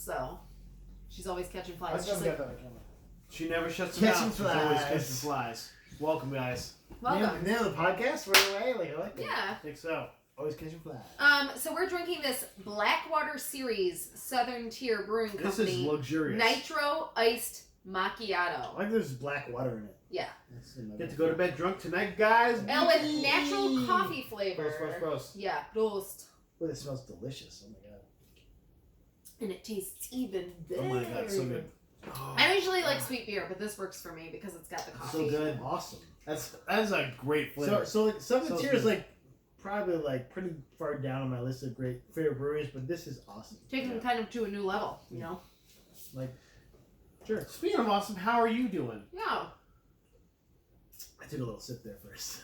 so she's always catching flies. She never shuts them out. She's always catching flies. Welcome, guys. Welcome. Name of the podcast right away. Like I like that. Yeah. I think so. Always catching flies. So we're drinking this Blackwater Series Southern Tier Brewing Company. This is luxurious. Nitro Iced Macchiato. I like there's black water in it. Yeah. Get to go to bed drunk tonight, guys. And with natural coffee flavor. Gross. Yeah, roast. Oh, this smells delicious. Oh my god. And it tastes even better. Oh my god, so good. Oh, I usually like sweet beer, but this works for me because it's got the coffee. So good. Awesome. That is a great flavor. So like Southern Tier is good. like probably like pretty far down on my list of great favorite breweries, but this is awesome. Taking them kind of to a new level, you know? Like, sure. Speaking of awesome, how are you doing? Yeah. I took a little sip there first.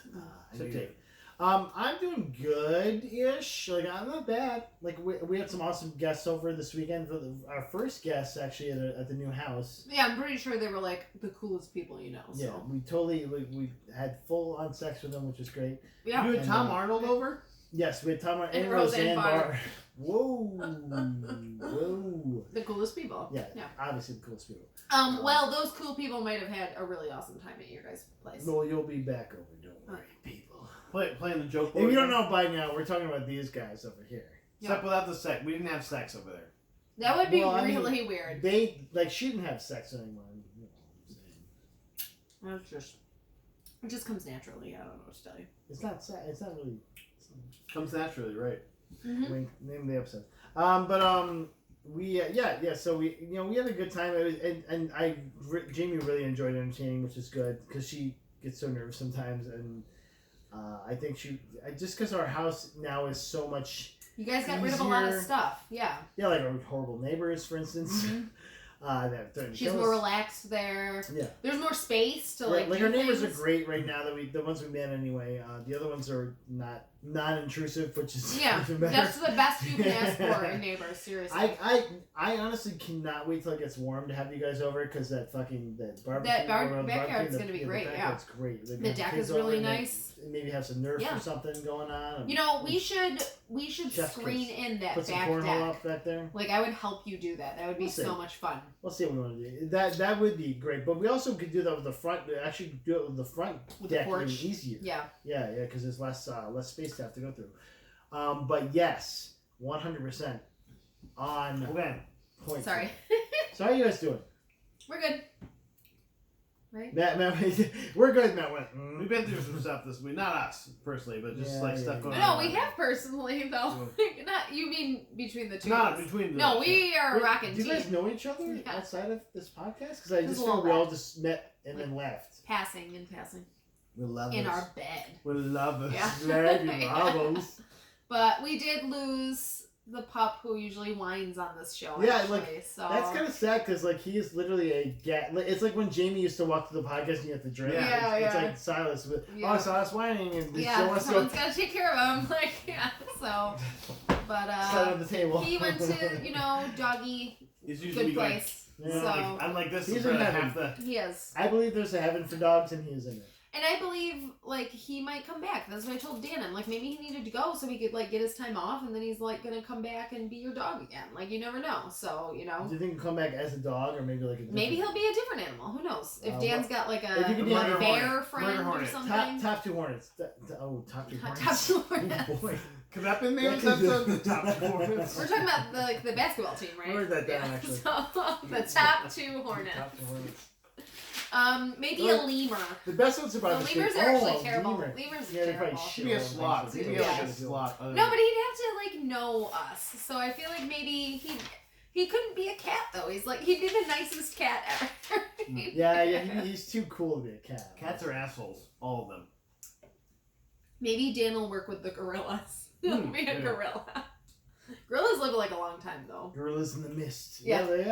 Sip take. I'm doing good-ish. Like, I'm not bad. Like, we had some awesome guests over this weekend. Our first guests, actually, at the new house. Yeah, I'm pretty sure they were, like, the coolest people you know. So. Yeah, we totally, we had full-on sex with them, which was great. Yeah. You had Tom Arnold over? Yes, we had Tom And and Roseanne Roseanne Barr. Barr. Whoa. The coolest people. Yeah, obviously the coolest people. Well, those cool people might have had a really awesome time at your guys' place. No, you'll be back over, don't worry, people. Playing the joke. If you don't know by now, we're talking about these guys over here. Except without the sex. We didn't have sex over there. That would be Well, really weird. They, like, she didn't have sex anymore. You know what I'm saying. It just comes naturally. I don't know what to tell you. It's not sad. It's not really. Comes naturally, right? Mm-hmm. Wink, name of the episode. We so we had a good time. It was, Jamie really enjoyed entertaining, which is good because she gets so nervous sometimes, and I think just because our house now is so much. You guys got rid of a lot of stuff. Yeah. Yeah, like our horrible neighbors, for instance. Mm-hmm. She's more relaxed there. Yeah. Our neighbors are great right now. The ones we met anyway. The other ones are non-intrusive, which is even better. That's the best you can ask for in neighbors. Seriously. I honestly cannot wait till it gets warm to have you guys over because that barbecue. That backyard's gonna be great. Yeah. It's great. Like, the deck is really nice. Maybe have some Nerf or something going on. You know, we should screen in that put some back cornhole deck. up back there. Like I would help you do that. That would be so much fun. We'll see what we want to do. That would be great. But we also could do that with the front. Actually, do it with the front deck. Even easier. Yeah. Yeah, because there's less space to have to go through. But yes, 100% on point. Sorry. So how you guys doing? We're good. Right? Matt, we're good. Matt went. We've been through some stuff this week. Not us personally, but just stuff going on. No, we have personally though. Not you mean between the two. Not between the. No, we are a rocking team. Do you guys know each other outside of this podcast? Because I just feel feel we all just met and then left. Passing. We love in our bed. We love us. Yeah. But we did lose the pup who usually whines on this show. Yeah, actually, so that's kind of sad because he is literally a it's like when Jamie used to walk to the podcast and you have to drink. Yeah, it's like Silas with Silas whining and someone's got to take care of him. Like so, but set on the table. He went to doggy good place. Yeah. So I'm like this. He's in heaven. He is. I believe there's a heaven for dogs and he is in it. And I believe, he might come back. That's what I told Dan. I'm like, maybe he needed to go so he could, get his time off, and then he's, going to come back and be your dog again. You never know. So, Do you think he'll come back as a dog, or maybe, a different... Maybe he'll be a different animal. Who knows? If Dan's got, a bear friend or something. Top Two Hornets. Top Two Hornets. Top Two Hornets. Oh, boy. Could that be the name of this episode? The Top Two Hornets. We're talking about, the basketball team, right? I wrote that down, actually. So, the Top Two Hornets. Top Two Hornets. Maybe a lemur. The best one's about the lemurs are actually terrible. Lemurs are terrible. Should be a sloth. He'd be like a sloth. No, but he'd have to know us. So I feel like maybe he couldn't be a cat though. He'd be the nicest cat ever. He's too cool to be a cat. Cats are assholes, all of them. Maybe Dan will work with the gorillas. He'll be a gorilla. Gorillas live a long time though. Gorillas in the mist. Yeah. They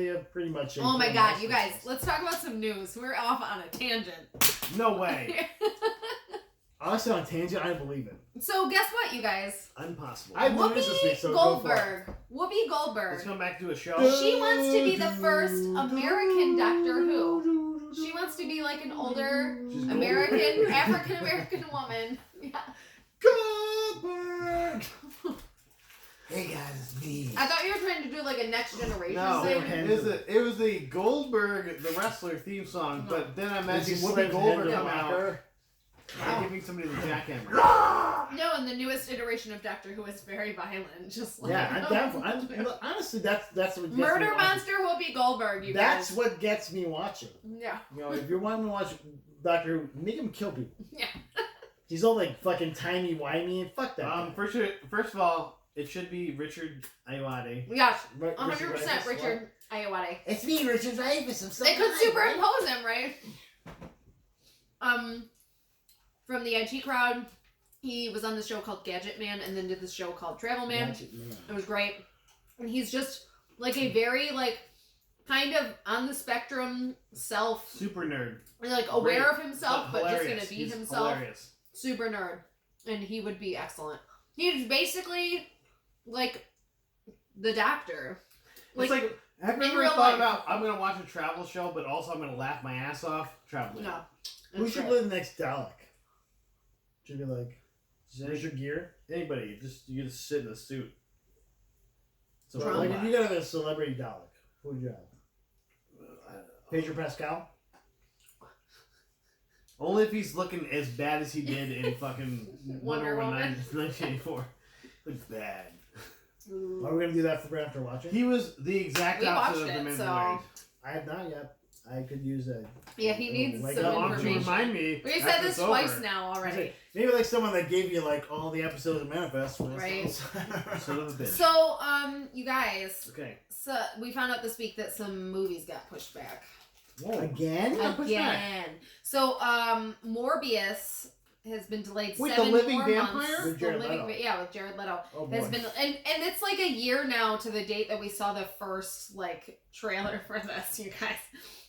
have pretty much. Oh my god, you guys! Let's talk about some news. We're off on a tangent. No way. Honestly, on tangent, I believe it. So guess what, you guys? Impossible. Whoopi Goldberg. Whoopi Goldberg. Let's come back to a show. She wants to be the first American Doctor Who. She wants to be an older African American woman. Yeah. Goldberg. Hey guys, it's me. I thought you were trying to do like a Next Generation No, thing. it was the Goldberg, the wrestler theme song, but then I imagined Whoopi Goldberg come out and giving somebody the jackhammer. No, and the newest iteration of Doctor Who is very violent. Just like Yeah, honestly, that's what gets Murder me Monster Whoopi Goldberg. You That's guys. what gets me watching. Yeah. You know, if you're wanting to watch Doctor Who, make him kill people. Yeah. He's all like fucking timey wimey and fuck that. Guy. First of all, it should be Richard Ayoade. Yes. Right, 100% Richard Ayoade. It's me, Richard Dreyfuss. I'm so They could high, superimpose him, right? From the IT crowd, he was on this show called Gadget Man, and then did this show called Travel Man. It was great, and he's just like a very like kind of on the spectrum self, Super nerd. like aware of himself, but just hilarious. gonna be He's himself. Hilarious. Super nerd, and he would be excellent. He's basically like the Doctor. It's like, have you in ever real thought life. about, I'm going to watch a travel show, but also I'm going to laugh my ass off traveling? No. Who It's should great. play the next Dalek? Should be like Richard Gere. Anybody, you just sit in a suit. So Trump. Like if you got a celebrity Dalek, who would you have? I don't know. Pedro Pascal. Only if he's looking as bad as he did in fucking Wonder Woman 1984. Looks bad. Are we gonna do that for after watching? He was the exact We opposite watched of the it, man so- married. I have not yet. I could use a. Yeah, he needs Like, some why Why don't you information. remind me? We've said after this it's twice over? now already. Maybe like someone that gave you like all the episodes of Manifest. Right. Son of a bitch. So, you guys, Okay. so we found out this week that some movies got pushed back. Whoa. Again? Yeah, push back. Again. So, Morbius has been delayed Wait, 7 the Living more Vampire? months. With Jared the living, Leto. yeah, with Jared Leto. Oh boy. Has been and it's like a year now to the date that we saw the first like trailer for this, you guys.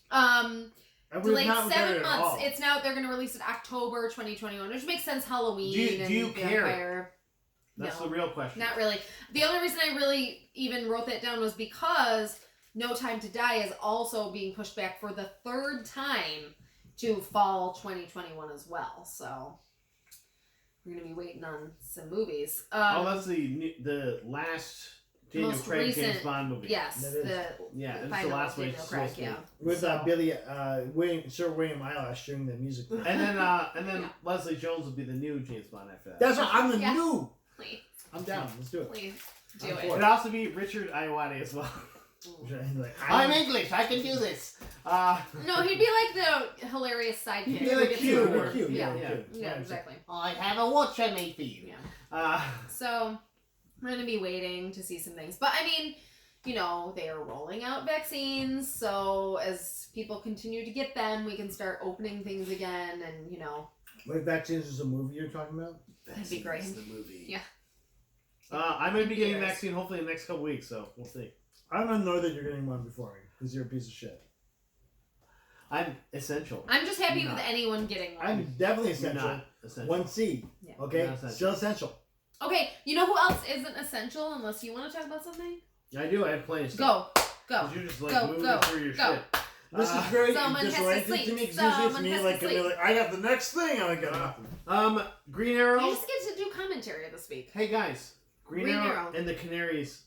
And we've Delayed not got 7 it at months. all. It's now they're gonna release it October 2021, which makes sense. Halloween. Do you and care? Vampire. That's No. the real question. Not really. The only reason I really even wrote that down was because No Time to Die is also being pushed back for the 3rd time to fall 2021 as well. So we're gonna be waiting on some movies. That's the last Daniel Most Craig recent- James Bond movie. yes, That is- Yeah, it's the final last one. Daniel It's Craig, supposed to be. yeah. With So- Billy, Sir William Eyelash doing the music. And then Yeah. Leslie Jones will be the new James Bond after that. That's right. I'm the Yes. new. Please, I'm down. Let's do it. please do I'm it. for It'd also be Richard Ayoade as well. Like, I'm English. I can do this. No, he'd be like the hilarious sidekick. He'd be who like gets cute. rewarded. Cute, Yeah, yeah. yeah, exactly. I have a watch I made for you. Yeah. So we're gonna be waiting to see some things, but I mean, you know, they are rolling out vaccines, so as people continue to get them, we can start opening things again, and you know, Wait, Vaccines is a movie you're talking about? that'd be great. The movie. Yeah. I might be getting a Yes. vaccine hopefully in the next couple weeks, so we'll see. I don't know that you're getting one before me because you're a piece of shit. I'm essential. I'm just happy You're with not. anyone getting one. I'm definitely You're essential. not essential. 1C. Yeah. Okay? Not essential. Still essential. Okay, you know who else isn't essential unless you want to talk about something? I do. I have plenty of stuff. Go. 'Cause you're just like Go, moving go, through your go. shit. This is very Someone has to disorienting sleep. to me because usually it's Someone me has to like, sleep. like, I got the next thing. I got nothing. Green Arrow. You just get to do commentary this week. Hey guys, Green Green Arrow, Arrow. and the Canaries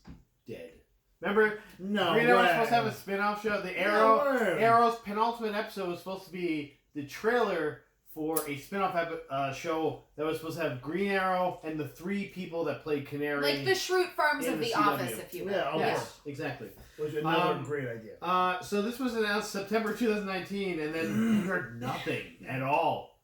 dead. Remember, No. Green Arrow was way. supposed to have a spin-off show. The No way. Arrow's penultimate episode was supposed to be the trailer for a spin-off show that was supposed to have Green Arrow and the 3 people that played Canary. Like the Schrute Farms in of the the CW. Office, if you will. Yeah, Yes, exactly. Which is another Um, great idea. So this was announced September 2019, and then we heard nothing at all.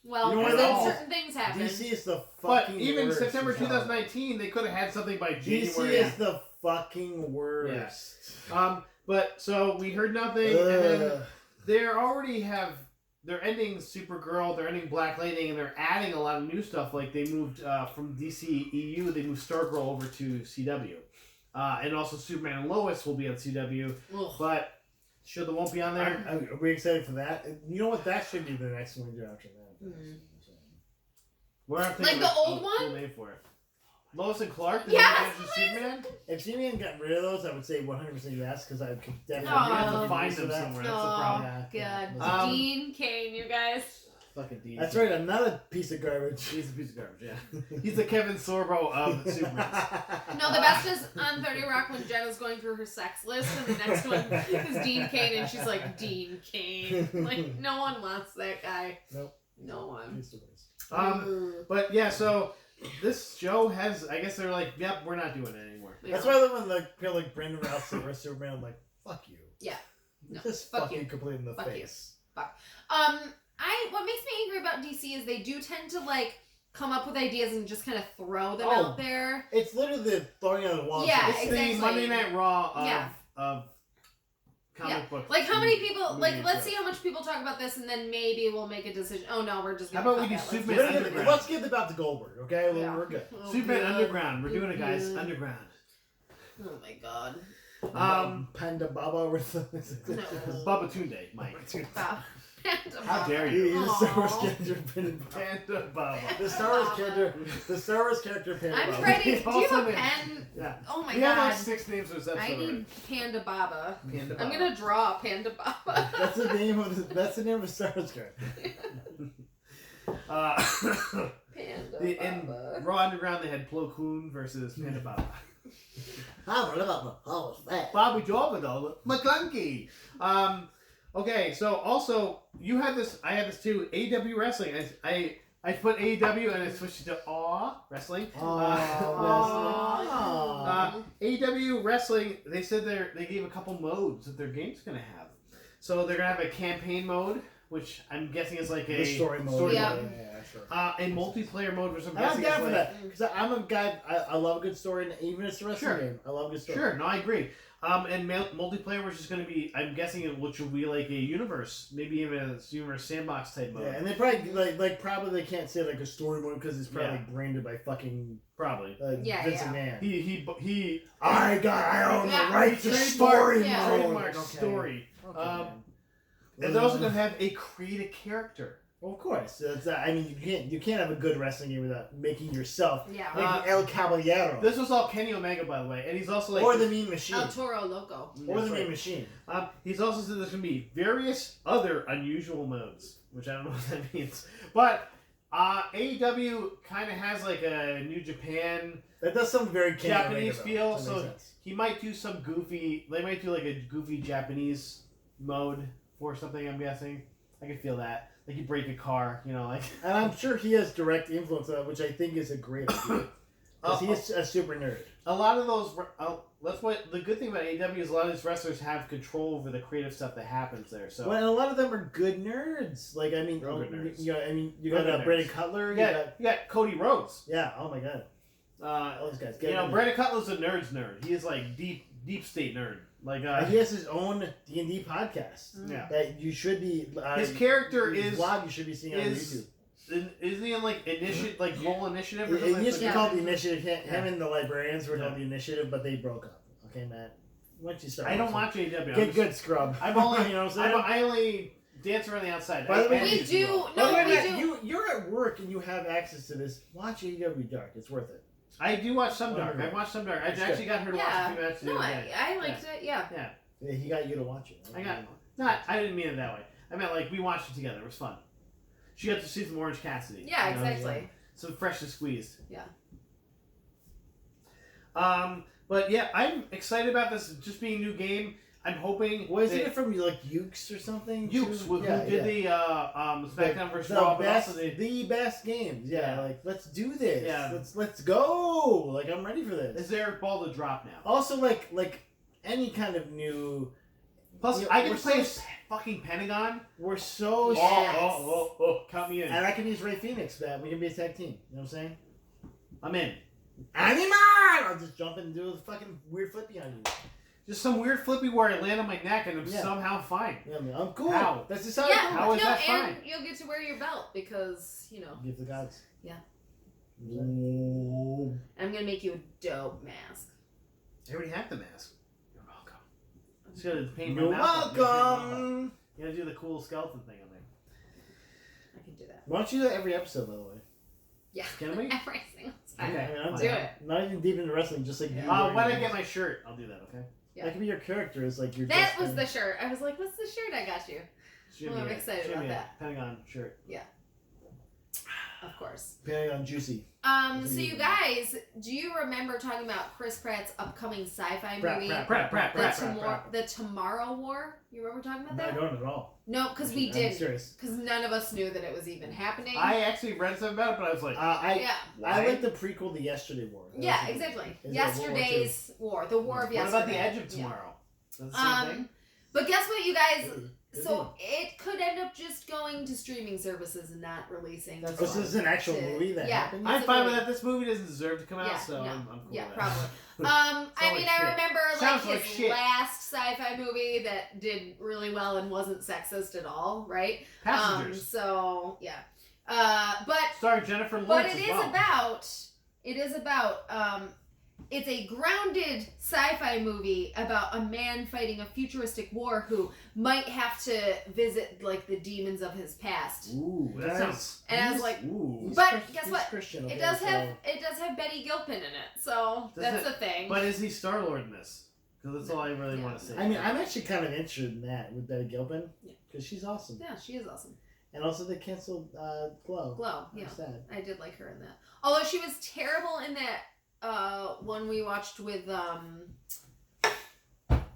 Well, You know because what, then though? certain things happen. DC is the But fucking even worst. September as hell. 2019, they could have had something by DC January. is the fucking worst. But so we heard nothing, and then Ugh. they're ending Supergirl, they're ending Black Lightning, and they're adding a lot of new stuff. Like they moved from DC EU, they moved Stargirl over to CW, and also Superman and Lois will be on CW. Ugh. But sure, they won't be on there. Are we excited for that? You know what? That should be the next one we do after that. Mhm. We're not Like thinking the of old a cool one? name for it. Lois and Clark, the Yes, new Adventures of Superman. If Superman got rid of those, I would say 100% yes, because I could definitely Aw. You have to Oh. find them that. somewhere. That's the Oh, problem. God. Um, Dean Kane, you guys. Fucking Dean. That's right, another piece of garbage. He's a piece of garbage, yeah. He's the Kevin Sorbo of the Supermans. No, the best is on 30 Rock when Jenna's going through her sex list, and the next one is Dean Cain, and she's like, Dean Cain. Like, no one wants that guy. Nope. No one. But yeah, so this show has, I guess they're like, yep, we're not doing it anymore. Yeah. That's why I love when like people like Brandon Routh versus Superman. I'm like, fuck you. Yeah. No, Just fuck fucking you. complete in the Fuck face. What makes me angry about DC is they do tend to like come up with ideas and just kind of throw them Oh. out there. It's literally the throwing out of the wall. Yeah, It's exactly. the Monday Night Raw of comic Yeah. book. Like how many people? Like movie let's shows. see how much people talk about this, and then maybe we'll make a decision. Oh no, we're just. How Gonna about we cut do that. Superman Let's- Underground? Let's get about to Goldberg, okay? Yeah. We're good. Oh, Superman God. Underground. We're doing it, guys. Yeah. Underground. Oh my god. Panda Baba with the... No. Baba Tunde, Mike. Wow. How dare He you? is the Star Wars Aw. character, Panda Baba. Panda Baba. The Star Wars character, Panda I'm Baba. ready. Do you have Also a named- pen? Yeah. Oh my We have like god. 6 names for this episode. I need Panda Baba. already. Panda I'm Baba. gonna draw Panda Baba. That's the name of a Star Wars character. Panda In Baba. Raw Underground, they had Plo Koon versus Panda Baba. Oh, Bobby Jordan, McClunky. Okay, so also you had this. I had this too. AEW wrestling. I put AEW and I switched it to Wrestling. AEW wrestling. They said they gave a couple modes that their game's gonna have. So they're gonna have a campaign mode, which I'm guessing is like a the story mode. Yeah. Sure. a multiplayer mode, which I'm I'm guessing down is for like, that because I'm a guy. I love a good story, and even if it's a wrestling Sure. game, I love a good story. Sure, no, I agree. And multiplayer, which is going to be, I'm guessing, which will be like a universe, maybe even a universe sandbox type mode. Yeah, and they probably probably they can't say like a story mode because it's probably Yeah. branded by fucking Probably. Yeah, Vince yeah. McMahon. He I own Yeah. the right to trademark- story Yeah. mode. trademark Okay. story. Okay, Um, man. And they're also going to have a create a character. Well, of course. That's, I mean, you can't have a good wrestling game without making yourself Yeah. like El Caballero This was all Kenny Omega, by the way, and he's also like, or the Mean Machine El Toro Loco. or the That's Mean right. Machine. He's also said there's going to be various other unusual modes, which I don't know what that means. But AEW kind of has like a New Japan. That does sound very Kenny Japanese Omega, feel, though. That so- makes sense. He might do some goofy. They might do like a goofy Japanese mode for something. I'm guessing. I can feel that. Like you break a car, you know, like. And I'm sure he has direct influence on it, which I think is a great idea. Because he's a super nerd. A lot of those. That's what the good thing about AEW is. A lot of these wrestlers have control over the creative stuff that happens there. So. Well, and a lot of them are good nerds. Like, I mean, Real good nerds. you Real got good nerds. Brandon Cutler. you got Cody Rhodes. Yeah, oh my god. All those guys. You know, Brandon Cutler's a nerd's nerd. He is like deep state nerd. Like he has his own D&D podcast. yeah. That you should be. His character his is vlog you should be seeing on is- YouTube. Isn't he in like initiative, like Roll Initiative? Or It something? used to be Yeah. called the Initiative. Him Yeah. and the librarians were Yeah. called the Initiative, but they broke up. Okay, Matt. Why don't you start? I don't watching? watch AEW. Get good, scrub. I'm only, you know what I'm saying? I only dance around the outside. By the way, We do. By the way, No, we Matt, do. you're at work and you have access to this. Watch AEW Dark. It's worth it. I do watch some Dark. I watched some Dark. I It's actually got her to watch a Yeah. few matches. the No, other day. I liked it. Yeah. Yeah, he got you to watch it. I didn't mean it that way. I meant like we watched it together. It was fun. She got to see some Orange Cassidy. Yeah, you know, exactly. some fresh and squeezed. Yeah. But yeah, I'm excited about this just being a new game. I'm hoping. Was that it from like Ukes or something? Ukes, too? who did the SmackDown vs. the Raw, but best, also the the best games. Yeah, Yeah. like let's do this. Yeah. Let's go. Like I'm ready for this. is there ball to drop now? Also, like any kind of new. Plus, you know, I can we're play so- fucking Pentagon. We're so. Yes. Count me in. And I can use Ray Phoenix. That we can be a tag team. You know what I'm saying? I'm in. Animal! I'll just jump in and do a fucking weird flippy on you. Just some weird flippy where I land on my neck and I'm Yeah. somehow fine. Yeah, I mean, I'm cool. How? That's just how Yeah. I How is no, that and fine? you'll get to wear your belt because Give the gods. Yeah. Ooh. I'm gonna make you a dope mask. I already have the mask. You're welcome. Just gotta paint my You're mouth up. welcome. You gotta do the cool skeleton thing on there. I can do that. Why don't you do that every episode, by the way? Yeah. Can we? Every single time. Okay. I mean, I'm fine. Do it. Not even deep into wrestling, just like Yeah. you. When wearing I get it. my shirt, I'll do that, okay? Yeah. That could be your character. Is like your. That just was the shirt. I was like, what's the shirt I got you? Should Well, I'm be it. excited Should about be it. that. Pentagon shirt. Of course. Depending on Juicy. So you guys, do you remember talking about Chris Pratt's upcoming sci-fi movie? The Tomorrow War? You remember talking about that? No, I don't at all. No, because we didn't. Serious. Because none of us knew that it was even happening. I actually read something about it, but I was like, I like the prequel, The Yesterday War. Yeah, exactly. Yesterday's War. The War of Yesterday. What about The Edge of Tomorrow? That's the same thing? But guess what, you guys? So it could end up just going to streaming services and not releasing. This is an actual movie that happened? I'm fine with that. This movie doesn't deserve to come out, so I'm cool with that. Probably. I remember his last sci-fi movie that did really well and wasn't sexist at all, right? Passengers. But starring Jennifer Lawrence. But it is about it's a grounded sci-fi movie about a man fighting a futuristic war who might have to visit like the demons of his past. Ooh, that sounds. And I was like, but guess what? It does have Betty Gilpin in it, so that's the thing. But is he Star-Lord in this? Because that's all I really want to say. I mean, I'm actually kind of interested in that with Betty Gilpin because she's awesome. Yeah, she is awesome. And also they canceled Glow. Glow, yeah. Sad. I did like her in that. Although she was terrible in that one we watched with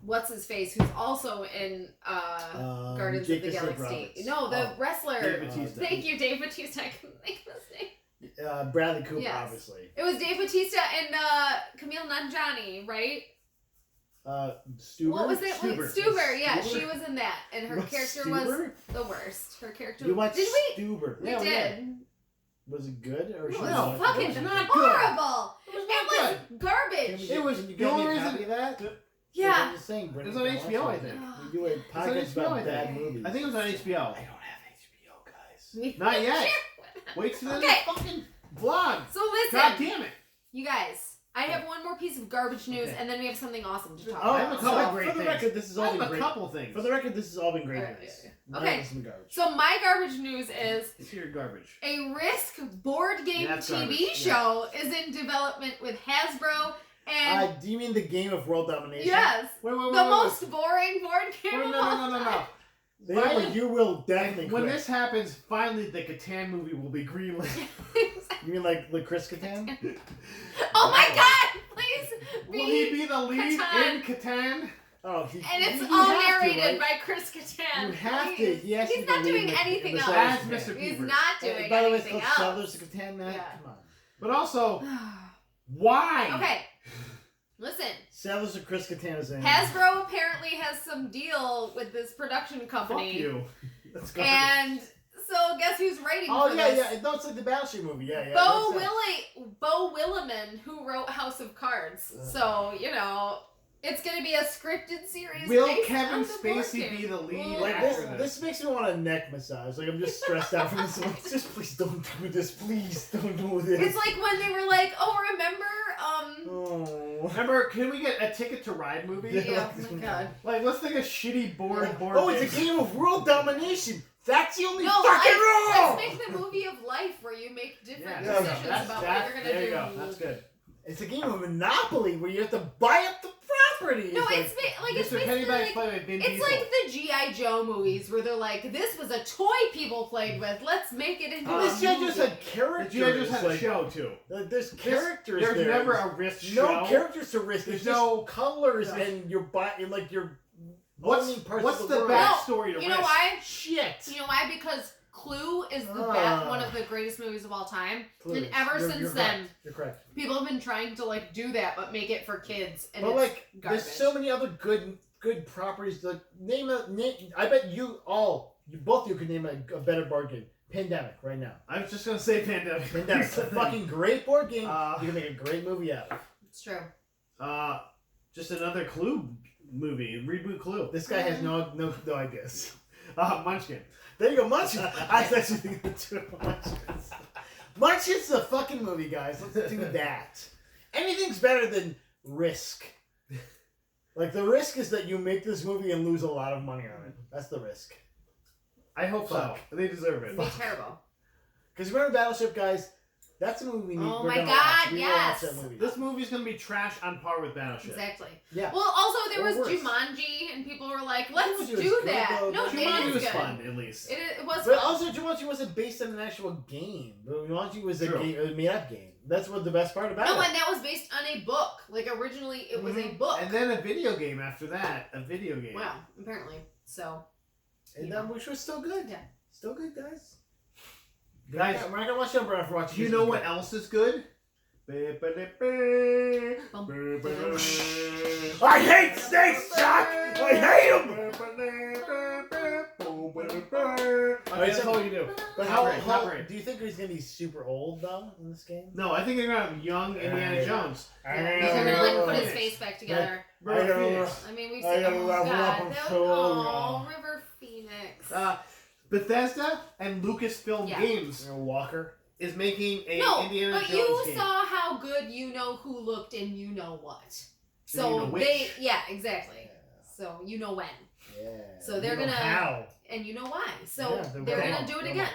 what's his face, who's also in Guardians of the Galaxy. No, the wrestler. Dave Bautista. Thank you, Dave Bautista. I couldn't think of his name. Bradley Cooper, obviously. It was Dave Bautista and Camille Nanjiani, right? Stuber? What was it? Stuber, yeah, she was in that, and her character was the worst. Her character. You watched did we? Stuber? We did. Was it good or it was fucking horrible? It was garbage. It was. The only reason of that. Yeah. It was on HBO, I think. We do a podcast about bad movies. I think it was on HBO. I don't have HBO, guys. Not yet. Wait till the fucking vlog. So listen. God damn it. You guys. I have one more piece of garbage news, and then we have something awesome to talk about. I have a couple great things. For the record, this has all been great. a couple things. For the record, this has all been great news. Okay. So my garbage news is it's your garbage. A Risk board game TV show is in development with Hasbro and. Do you mean the game of world domination? Yes. Wait, the most boring board game. Wait, no. You will definitely. When this happens, finally the Catan movie will be greenlit. You mean like Chris Catan? Oh my God! Please. Will he be the lead in Catan? Oh, and it's all narrated by Chris Catan. You have to. He's not doing anything else. As Mr. Peepers. He's not doing by the way, anything it's else. called Settlers of Catan, Matt. Yeah. Come on. But also, why? Okay. Listen. Settlers of Chris Catan is in. Hasbro apparently has some deal with this production company. Fuck you. That's garbage. And so guess who's writing for this? Yeah. No, it's like the Battleship movie. Yeah. Bo Willimon, who wrote House of Cards. So, it's going to be a scripted series. Will Kevin Spacey be the lead actor? This makes me want a neck massage. Like, I'm just stressed out from this. Like, just please don't do this. Please don't do this. It's like when they were like, remember? Remember, can we get a Ticket to Ride movie? Yeah, oh my God. Like, let's think of shitty board. It's a game of world domination. That's the only fucking rule! rule! Let's make the movie of life where you make different decisions about what you're going to do. There you go. That's good. It's a game of Monopoly where you have to buy up the property. No, it's basically like the G.I. Joe movies where they're like, this was a toy people played with. Let's make it into a movie. This G.I. Joe had characters. The G.I. Joe had a show, too. There's characters there. There's never a Risk show. No characters to Risk. There's no colors and your body, like your... What's the backstory to Risk? You know why? Shit. You know why? Because Clue is one of the greatest movies of all time. Clue and ever since then, you're correct. People have been trying to do that, but make it for kids. And but it's garbage. There's so many other good properties. Name. I bet both of you could name a better board game. Pandemic right now. I was just gonna say Pandemic. Pandemic's a fucking great board game. You can make a great movie out of. It's true. Just another Clue movie. Reboot Clue. This guy has no ideas. Munchkin. There you go, Munchkin. I was actually thinking too. Munchkin's a fucking movie, guys. Let's do that. Anything's better than Risk. Like, the risk is that you make this movie and lose a lot of money on it. That's the risk. I hope so. They deserve it. It'd be terrible. Because remember Battleship, guys? That's a movie we need. Oh my God, yes. This movie's going to be trash on par with Battleship. Exactly. Yeah. Well, also, there was Jumanji, and people were like, like, let's Jumanji was do good, that. though. No, it Jumanji is was good. fun, at least. It was But fun. also, Jumanji wasn't based on an actual game. Jumanji was a True. game, a made-up game. That's what the best part about No, it. and that was based on a book. Like, originally, it was a book. And then a video game after that. A video game. Wow, apparently. So, And that, which was still good. Yeah. Still good, guys. Guys, we're not gonna watch Jumper after watching. do you know what else is good? I hate snakes, Chuck! I hate them! Okay, that's all you do. But Not how great. do you think he's gonna be super old though in this game? No, I think they're gonna have young Indiana Jones. yeah, he's gonna, like, put his face back together. River Phoenix. I mean, we've I seen, gotta oh, level up, God. I'm That so was, River Phoenix. Bethesda and Lucasfilm Yeah. Games Walker. is making a No, Indiana but Jones you game. saw how good You Know Who looked in You Know What. So You Know Which. they, yeah, exactly. So you know when. Yeah. So they're You know gonna- how. And you know why. So Yeah, they're they're going to do it gonna- again.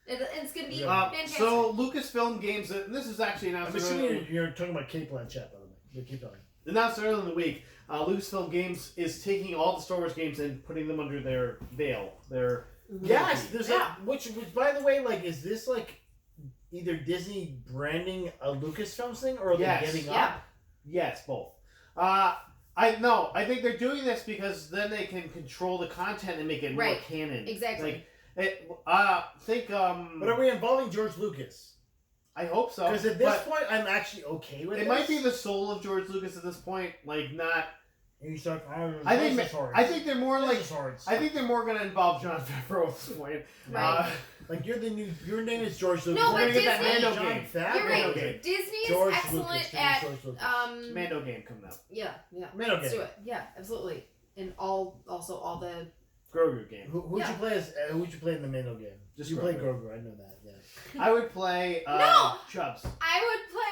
It's going to be Yeah. fantastic. So Lucasfilm Games, and this is actually I'm announced assuming you're talking about Kate Blanchett, by the way. You keep going. announced earlier in the week. Lucasfilm Games is taking all the Star Wars games and putting them under their veil. Their Yes, there's Yeah. which by the way, like, is this like either Disney branding a Lucasfilms thing or are Yes. they giving Yeah. up? yes, both. I think they're doing this because then they can control the content and make it more Right. canon. Exactly. Like, But are we involving George Lucas? I hope so. Because at this but point, I'm actually okay with it this. might be the soul of George Lucas at this point. Like, not. And you start. I think they're more like. swords. I think they're more going to involve Jon Favreau at this point. Right. Like you're the new. Your name is George Lucas. No, We're but gonna get that Disney- Mando John game. Favreau. You're right. Okay. Disney is George excellent Lucas. at George Lucas. Mando game coming out. yeah. Mando Let's game. do it. Yeah, absolutely. And all the Grogu game. Who'd Yeah. you play as? Who'd you play in the Mando game? Just you play Grogu. Grogu. I know that. Yeah. I would play No! Chubbs. I would play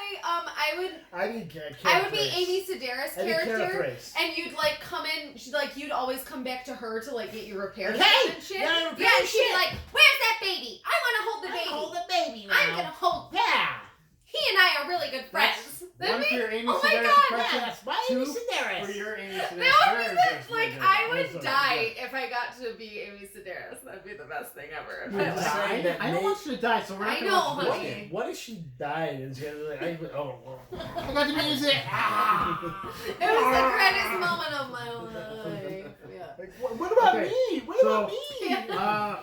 I need. I would be Amy Sedaris' I need Cara character. Thrace. And you'd like come in, she'd like you'd always come back to her to like get your repairs Hey! done and shit. Yeah, repair and she'd shit. be like, "Where's that baby? I want to hold the baby. Hold the baby now. I'm gonna hold. Yeah. He and I are really good friends." One That'd for be, your Amy oh my Sedaris God, impression. Yes. Why Two Amy Sedaris? For your Amy Sedaris. that would be impression. the, like Very I good. would That's die if I got to be Amy Sedaris. That'd be the best thing ever. You would But, die? like, that I don't made- want you to die, so we're not I gonna know, watch this honey. game. What if she died and she had like I got the music. it was the greatest moment of my life. Yeah. Like, what about Okay, me? What so- about me? Yeah.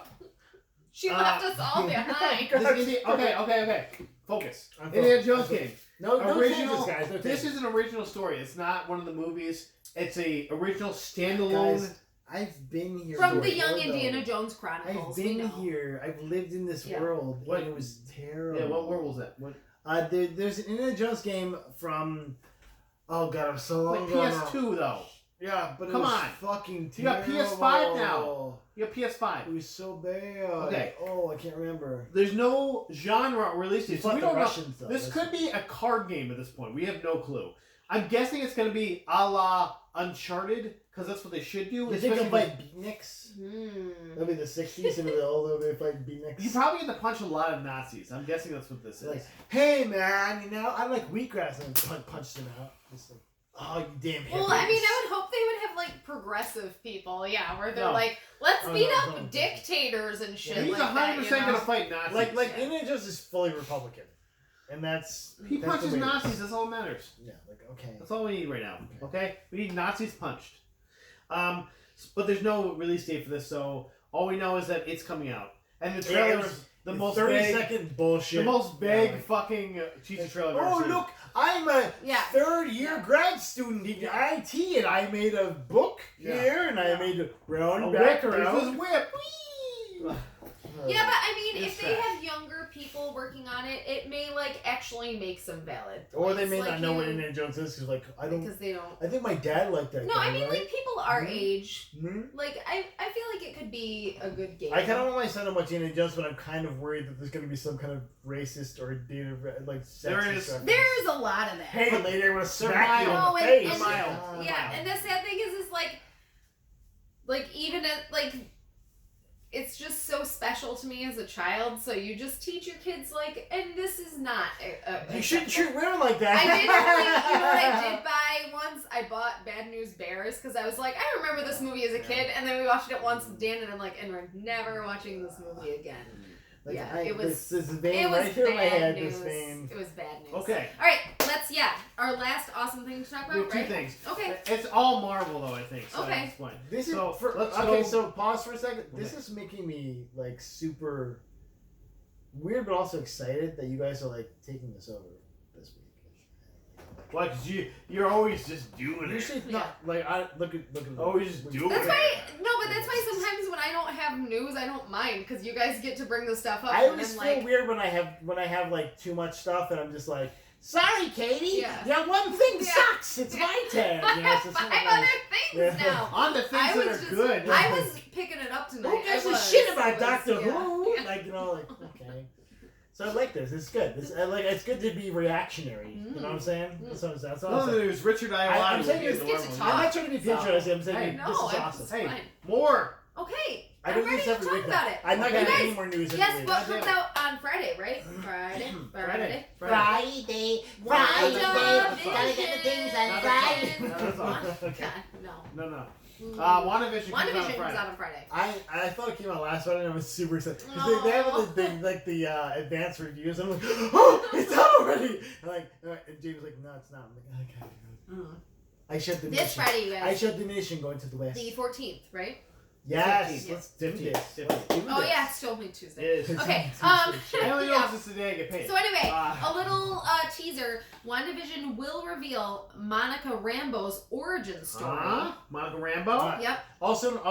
She left us all behind. Okay. Focus. I'm Indiana focused. Jones game. No Original. changes, guys. No This changes. is an original story. It's not one of the movies. It's a original standalone. Guys, I've been here From the before, Young though. Indiana Jones I've Chronicles. we been know. here. I've lived in this Yeah. world. What- And it was terrible. Yeah, what world was that? What? There's an Indiana Jones game from. Oh god, I'm so long Like ago. PS2 though. Yeah, but it Come was on. fucking You got terrible. PS5 now. You got PS5. It was so bad. Okay. Oh, I can't remember. There's no genre release date, You so fought we the don't know. Russians, though. This That's- could be a card game at this point. We have no clue. I'm guessing it's going to be a la Uncharted, because that's what they should do. You think especially they'll fight beatniks? Hmm. That'll be the 60s and the old they fight beatniks. You probably get to punch a lot of Nazis. I'm guessing that's what this is. Like, hey man, you know, I like wheatgrass, and punch them out. It's like, oh, you damn hippies. Well, I mean, I would hope they would have like progressive people, yeah, where they're No. like, let's Oh, beat no, up don't. dictators and shit He's like that. 100% You know? going to fight Nazis. like Yeah. Indiana Jones is fully Republican, and that's he that's punches the way it is. Nazis. That's all that matters. Yeah, like okay. That's all we need right now. Okay? We need Nazis punched. But there's no release date for this, so all we know is that it's coming out. And the trailer's the most 30-second bullshit. The most vague Yeah, like- fucking teaser trailer I've ever Oh seen. look, I'm a Yeah. third-year grad student in IT, and I made a book Yeah. here, and I made a round A back whip, around. there's this whip. Yeah, but I mean, It's if they trash. have younger people working on it, it may like actually make some valid points. Or they may like not know what you- Indiana Jones is because, like, I don't. because they don't. I think my dad liked that. No, game, I mean right? like people our Mhm. age. Mhm. Like I feel like it could be a good game. I kind of want my son to watch Indiana Jones, but I'm kind of worried that there's going to be some kind of racist or data like sexist There is. reference. There's a lot of that. Hey, lady, I'm gonna smack you in No, the and- face. and- Mild. Yeah, and the sad thing is like even at like it's just so special to me as a child. So you just teach your kids like, and this is not. You shouldn't treat women like that. I did really, you know what I did buy once? I bought Bad News Bears because I was like, I remember this movie as a kid, and then we watched it once with Dan, and I'm like, and we're never watching this movie again. Like, Yeah, it was. This vein It was right here in my head. bad This news. vein. It was bad news. Okay. All right, our last awesome thing to talk We have about, two right? things. Okay. It's all Marvel though, I think. So Okay. At this point. This is So, let's okay. go- So pause for a second. Okay. This is making me like super weird, but also excited that you guys are like taking this over this week. Why? Because you're always just doing it. Usually not like I look at Always just do That's it. why, but that's why sometimes when I don't have news, I don't mind because you guys get to bring the stuff up. I and always I'm feel like, weird when I have like too much stuff and I'm just like, sorry, Katie. Yeah. Yeah, one thing Yeah. sucks. It's my turn. I You know, have so 5 sometimes- other things Yeah. now. On the things I that was are just, good. I was picking it up tonight. Who gives I a was. shit about It was- Doctor yeah. Who? Yeah. Like, you know, like, okay. So I like this. It's good. It's good to be reactionary. You know what I'm saying? Mm. That's all Well, I'm saying. there's Richard I'm Iowati. saying will be it's in good the to Marvel talk. I'm movie. not trying to be patronizing. I'm saying I this know, is I'm awesome. just Hey, fine. more. Okay. I I'm don't ready use to every talk week. about it. I'm not Okay. getting You any guys- more news every Yes, week. book comes out on Friday, right? Friday. Friday. Friday. Gotta get the things on Friday. Okay. No. No. WandaVision comes out on WandaVision comes Friday. out on Friday. I thought it came out last Friday and I was super excited. Because they have the advanced reviews. I'm like, oh, it's out already. And James was like, no, it's not. I'm like, okay. I shut the This mission. Friday, you I guys. shut the mission going to the west. The 14th, right? Yes, 15th. let's do 15th. this. 15th. Let's do Oh this. yeah, it's still only Tuesday. It is. Okay. I only know Yeah. since the day I get paid. So anyway, Ah. a little teaser. WandaVision will reveal Monica Rambeau's origin story. Monica Rambeau. Yep. Also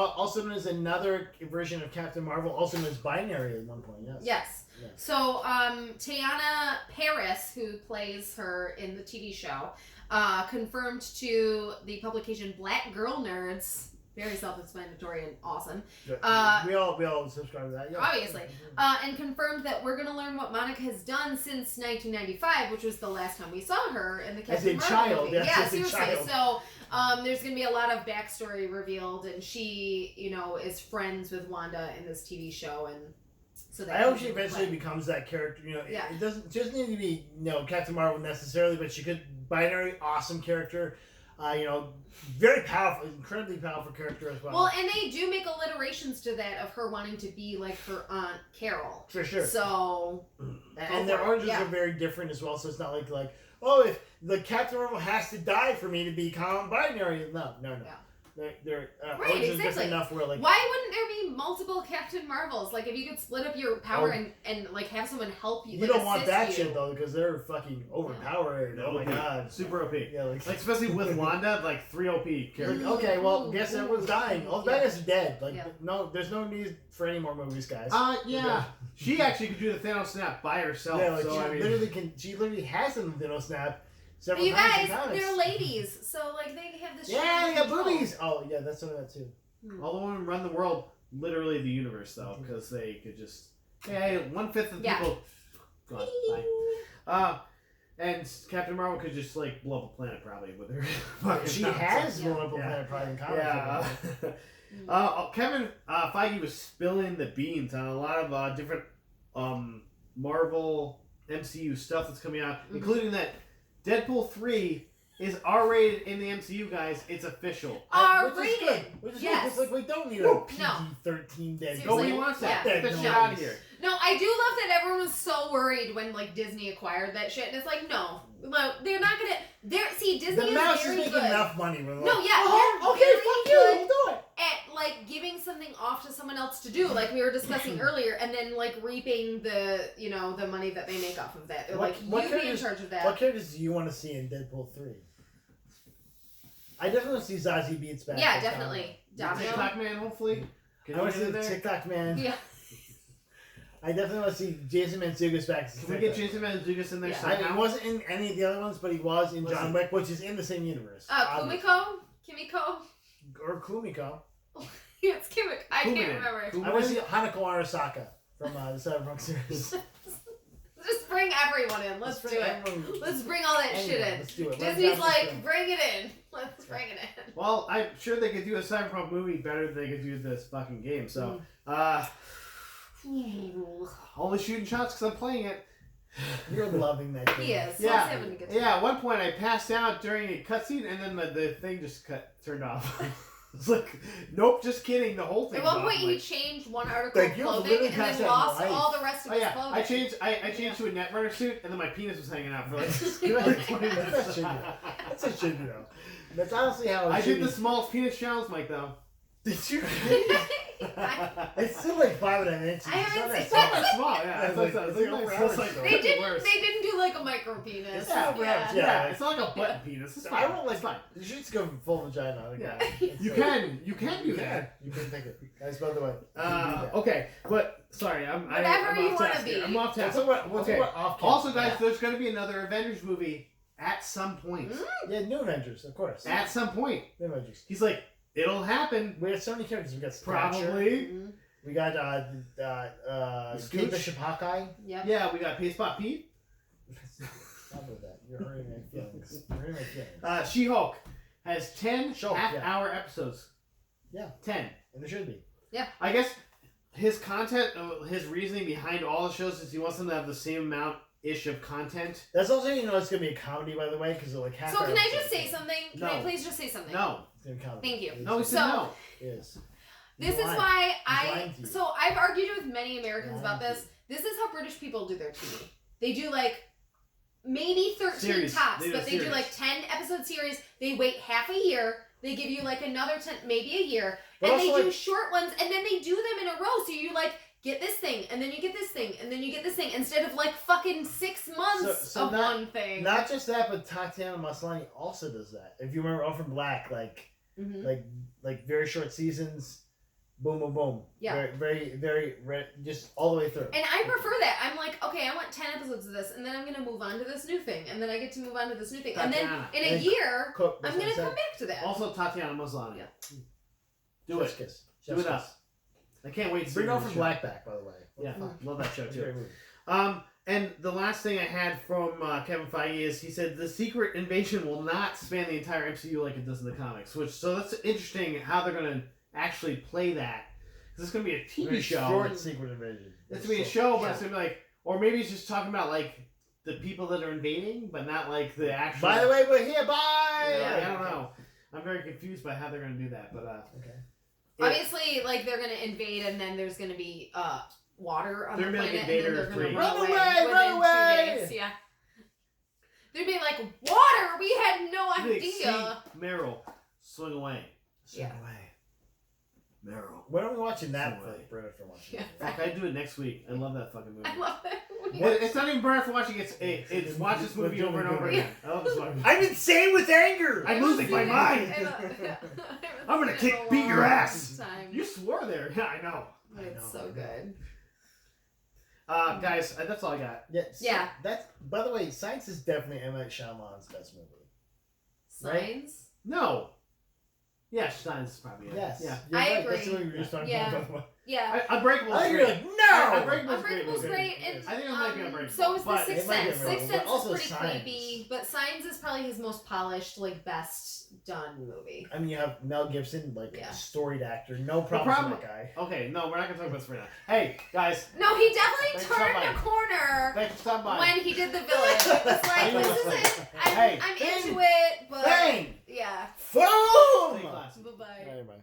known as another version of Captain Marvel, also known as Binary at one point. Yes. Yes. Yeah. So Teyana Paris, who plays her in the TV show, confirmed to the publication Black Girl Nerds. Very self-explanatory and awesome. We all subscribe to that. Yeah. Obviously. And confirmed that we're going to learn what Monica has done since 1995, which was the last time we saw her in the Captain Marvel child, movie. yes, Yeah, as a seriously. child. So there's going to be a lot of backstory revealed, and she, is friends with Wanda in this TV show, and so that I hope she eventually becomes that character. Yeah. It doesn't just need to be Captain Marvel necessarily, but she could Binary, awesome character. Very powerful, incredibly powerful character as well. Well, and they do make alliterations to that of her wanting to be like her Aunt Carol. For sure. So, and their origins are very different as well. So it's not like if the Captain Marvel has to die for me to become Binary. No. Yeah. Their Right, origins are exactly. different enough where why wouldn't there be multiple Captain Marvels? Like, if you could split up your power and like have someone help you. you don't want that assist you. shit though because they're fucking overpowered. Yeah. Oh my god, Super OP. Yeah, Like especially with Wanda, like 3 OP characters. okay, well, guess everyone's dying. All the Yeah. bad guys are dead. Like, Yeah. no, there's no need for any more movies, guys. Yeah. She actually could do the Thanos snap by herself. Yeah, like so she I mean, literally has them snap several You times guys, in comics. they're ladies, so like they have this. Yeah, they got control. boobies. Oh yeah, that's some of that too. all the women run the world, literally the universe, though, because they could just 1/5 of the Yeah. people gone. Bye. And Captain Marvel could just like blow up a planet probably with her. fucking She powers. has Yeah. blown up a planet probably in comics. Yeah. Kevin Feige was spilling the beans on a lot of different Marvel MCU stuff that's coming out, including that Deadpool 3 is R-rated in the MCU, guys. It's official. R-rated. Which is good. Yes. It's like we don't need a PG-13 Deadpool. Seriously, Nobody wants that. yeah. Get the No. shit out of here. No, I do love that everyone was so worried when like Disney acquired that shit, and it's like no, they're not gonna. Disney The is mouse is very making good. enough money. We're like, No, yeah, oh, they're okay, very fuck good. you, we'll do it. At like giving something off to someone else to do, like we were discussing earlier, and then like reaping the the money that they make off of that. They're like, you be in charge of that. What characters do you want to see in Deadpool 3? I definitely want to see Zazie Beetz back. Yeah, as definitely. Domino. TikTok man, hopefully. Can I want you to see get in the there? TikTok man. Yeah. I definitely want to see Jason Mantzoukas back. As Can we get Jason Mantzoukas in there Yeah. somehow? He wasn't in any of the other ones, but he was in John Wick, which is in the same universe. obviously. Kimiko. Or Kumiko. Yeah, it's Kimiko. I can't Kumiko. remember. I want to see Hanako Arasaka from the Cyberpunk series. Just bring everyone in. Let's do it. Let's bring all that shit in. Let's do it. Disney's like, bring it in. Let's bring it in. Well, I'm sure they could do a Cyberpunk movie better than they could do this fucking game. So, only shooting shots because I'm playing it. You're loving that game. He is. Yeah. He's having a good time. Yeah, at one point I passed out during a cutscene and then the thing just turned off. It's like, nope, just kidding. The whole thing. At one off. point, he Like, changed one article of Like, you're clothing literally and then passing lost life. all the rest of oh his yeah, clothing. I changed to a Netrunner suit and then my penis was hanging out for like That's 20 minutes. That's a shit, you know. That's honestly how it I should did be. the smallest penis challenge, Mike, though. Did you? I- It's still like 5.5 inches. I haven't It's seen not it. that Small, yeah. Yeah, It's like- like, it's it's like like, over it's like average, They didn't. worse. They didn't do like a micro penis. It's Yeah. over average, Yeah, yeah. it's not like a button penis. It's fine. I don't like. It's fine. You should just go full vagina. On a Yeah. guy. It's You like- can do You that. can. You can take it, guys. By the way. you can do that. Okay, but sorry, Whatever I'm you off wanna task here. be. I'm off We'll task. talk about, Okay. off camera. Also, guys, there's going to be another Avengers movie at some point. Yeah, New Avengers, of course. At some point, New Avengers. he's like, it'll happen. We have so many characters. We got Stature. Probably. Mhm. We got Scooch. Kate Bishop Hawkeye. Yep. Yeah, we got Pace Pop Pete. Stop with that. You're hurting my feelings. You're hurting my feelings. She-Hulk has 10 She-Hulk, half-hour episodes. Yeah. 10. And there should be. I guess his content, his reasoning behind all the shows is he wants them to have the same amount-ish of content. That's also, it's going to be a comedy, by the way, because like half. So can I just say something? Can I No. please just say something? No. It's gonna be comedy. Thank you. It's- No, he said So- no. It is. This He's is lying. why He's lying to you. So I've argued with many Americans Lying about to this. This is how British people do their TV. They do like maybe 13 Series. tops, They do but they do series. like 10 episode series. They wait half a year. They give you like another 10, maybe a year, But and they also, do like- short ones, and then they do them in a row. So you like get this thing, and then you get this thing, and then you get this thing, instead of like fucking 6 months So of not- one thing. Not just that, but Tatiana Maslany also does that. If you remember Orphan Black, Mhm. like very short seasons, boom, boom, boom. Yeah. Very, just all the way through. And I prefer that. I'm like, okay, I want 10 episodes of this, and then I'm gonna move on to this new thing, and then I get to move on to this new thing, and then Tatiana. in a And year, Cook, I'm gonna come back to that. Also, Tatiana Maslany. Yeah. Do it. Kiss. Do it up. I can't wait to see Bring the Orphan show. Black back, by the way. What Yeah, the fuck? love that show It's a great too. movie. And the last thing I had from Kevin Feige is he said the Secret Invasion will not span the entire MCU like it does in the comics. So that's interesting how they're going to actually play that. Because it's going to be a TV Very show. Short Secret Invasion. It's going to be a show, but it's going to be like, or maybe it's just talking about like the people that are invading, but not like the actual. By the way, we're here. Bye. Yeah, I don't know. I'm very confused by how they're going to do that, but Okay. Obviously, like they're gonna invade, and then there's gonna be water on They're the gonna be planet, like and then Invader they're gonna 3. run Run away away, within run away! 2 days. Yeah. They'd be like, water. We had no Like, idea. see Meryl swing away. Yeah. Swing away. Meryl. When are we watching that Swing away. for Brennan for watching? Yeah. Fuck, I do it next week. I love that fucking movie. I love that. It's not even burn for watching. It's watch this movie over and over again. I love this movie. I'm insane with anger. I'm losing my mind. I'm gonna beat your ass. You swore there. Yeah, I know. But it's so good. Guys, that's all I got. Yeah. Yeah. That's, by the way, Science is definitely M. Night Shyamalan's best movie. Signs. No. Yeah, Stein's probably it. Yes. Yeah. You're I right. That's agree. the movie we were just talking Yeah. about, by the way. Yeah. Unbreakable. I is think you're great. like, no! Unbreakable's Unbreakable's great. great, and I think it might be Unbreakable. so is The but Sixth it might be Sense. Unbreakable, Sixth but Sense also is pretty Signs. creepy, but Signs is probably his most polished, like best done movie. I mean, you have Mel Gibson, like Yeah. a storied actor. No problem problem- with that guy. Okay, no, we're not gonna talk about this right now. Hey, guys, No, he definitely Thanks for turned stopping a by. corner thanks for stopping by. when he did the village. It was like, this is it. Hey, I'm Fing into it, but Bang! yeah. Boom! Stay classy. Bye bye. Bye-bye.